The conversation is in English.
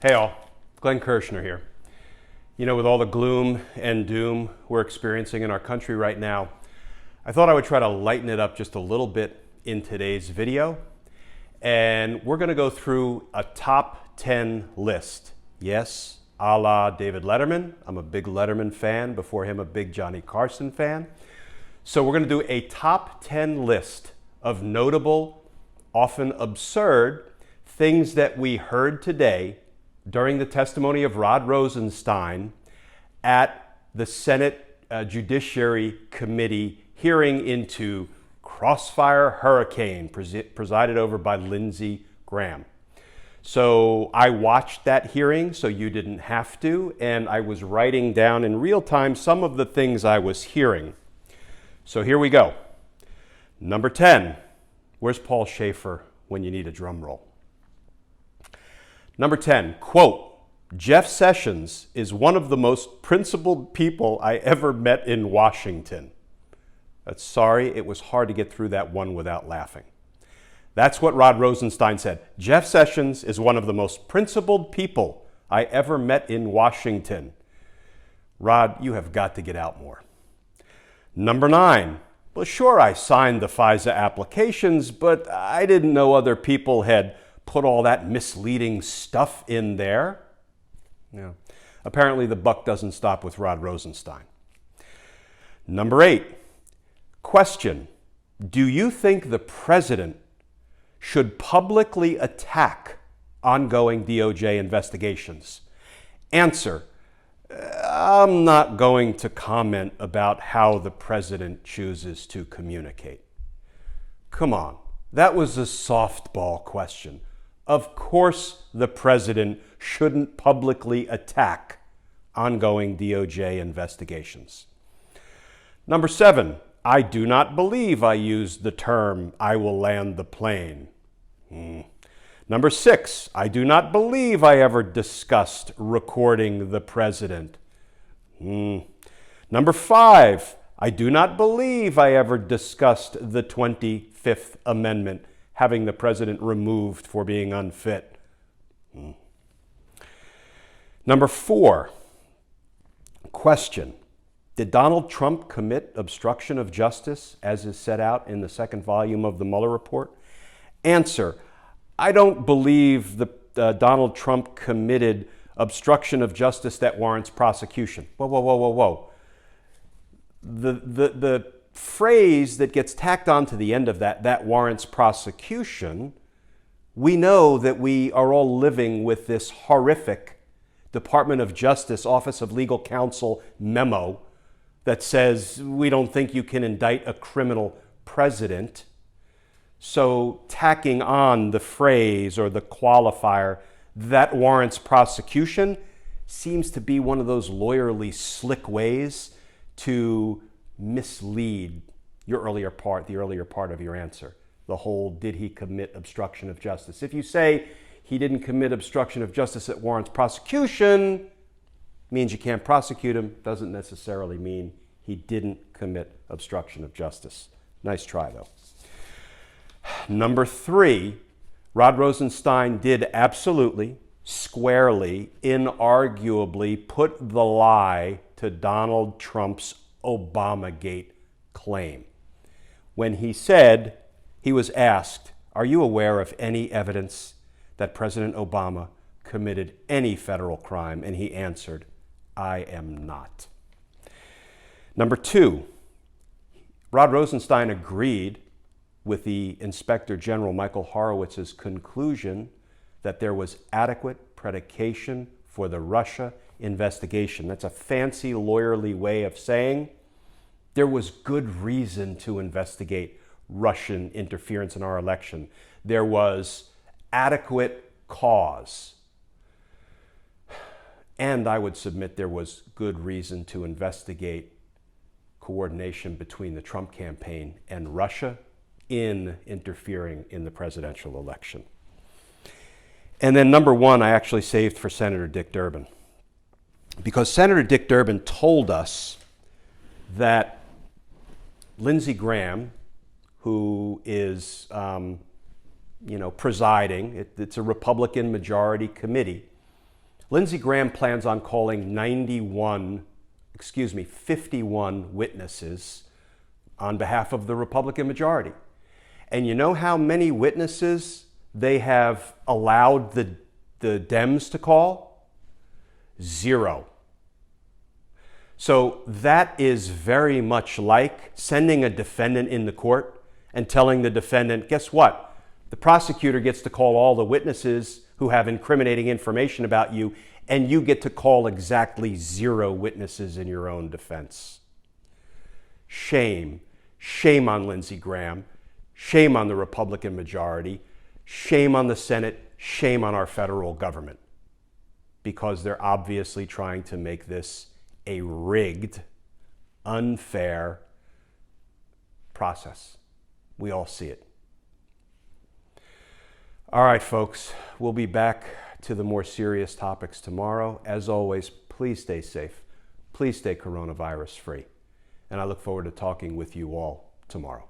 Hey all, Glenn Kirshner here. You know, with all the gloom and doom we're experiencing in our country right now, I thought I would try to lighten it up just a little bit in today's video. And we're going to go through a top 10 list. Yes, a la David Letterman. I'm a big Letterman fan, before him a big Johnny Carson fan. So we're going to do a top 10 list of notable, often absurd, things that we heard today during the testimony of Rod Rosenstein at the Senate Judiciary Committee hearing into Crossfire Hurricane, presided over by Lindsay Graham. So I watched that hearing, so you didn't have to, and I was writing down in real time some of the things I was hearing. So here we go. Number 10, where's Paul Schaefer when you need a drum roll? Number 10, quote, Jeff Sessions is one of the most principled people I ever met in Washington. Sorry, it was hard to get through that one without laughing. That's what Rod Rosenstein said. Jeff Sessions is one of the most principled people I ever met in Washington. Rod, you have got to get out more. Number 9, well, sure, I signed the FISA applications, but I didn't know other people had put all that misleading stuff in there. Yeah. Apparently the buck doesn't stop with Rod Rosenstein. Number 8, question, do you think the president should publicly attack ongoing DOJ investigations? Answer, I'm not going to comment about how the president chooses to communicate. Come on, that was a softball question. Of course, the president shouldn't publicly attack ongoing DOJ investigations. Number 7, I do not believe I used the term, I will land the plane. Number 6, I do not believe I ever discussed recording the president. Number 5, I do not believe I ever discussed the 25th Amendment, having the president removed for being unfit. Number 4, question, did Donald Trump commit obstruction of justice as is set out in the second volume of the Mueller report? Answer, I don't believe Donald Trump committed obstruction of justice that warrants prosecution. Whoa. The phrase that gets tacked on to the end of that warrants prosecution, we know that we are all living with this horrific Department of Justice, Office of Legal Counsel memo that says we don't think you can indict a criminal president. So tacking on the phrase or the qualifier that warrants prosecution seems to be one of those lawyerly slick ways to mislead the earlier part of your answer. The whole, did he commit obstruction of justice? If you say he didn't commit obstruction of justice that warrants prosecution, means you can't prosecute him, doesn't necessarily mean he didn't commit obstruction of justice. Nice try, though. Number 3, Rod Rosenstein did absolutely, squarely, inarguably put the lie to Donald Trump's Obamagate claim. When he said, he was asked, are you aware of any evidence that President Obama committed any federal crime? And he answered, I am not. Number 2, Rod Rosenstein agreed with the Inspector General Michael Horowitz's conclusion that there was adequate predication for the Russia investigation. That's a fancy lawyerly way of saying there was good reason to investigate Russian interference in our election. There was adequate cause. And I would submit there was good reason to investigate coordination between the Trump campaign and Russia in interfering in the presidential election. And then number 1, I actually saved for Senator Dick Durbin. Because Senator Dick Durbin told us that Lindsay Graham, who is presiding, it's a Republican majority committee, Lindsay Graham plans on calling 51 witnesses on behalf of the Republican majority. And you know how many witnesses they have allowed the Dems to call? 0. So that is very much like sending a defendant in the court and telling the defendant, guess what? The prosecutor gets to call all the witnesses who have incriminating information about you, and you get to call exactly 0 witnesses in your own defense. Shame. Shame on Lindsey Graham. Shame on the Republican majority. Shame on the Senate. Shame on our federal government. Because they're obviously trying to make this a rigged, unfair process. We all see it. All right, folks, we'll be back to the more serious topics tomorrow. As always, please stay safe. Please stay coronavirus free. And I look forward to talking with you all tomorrow.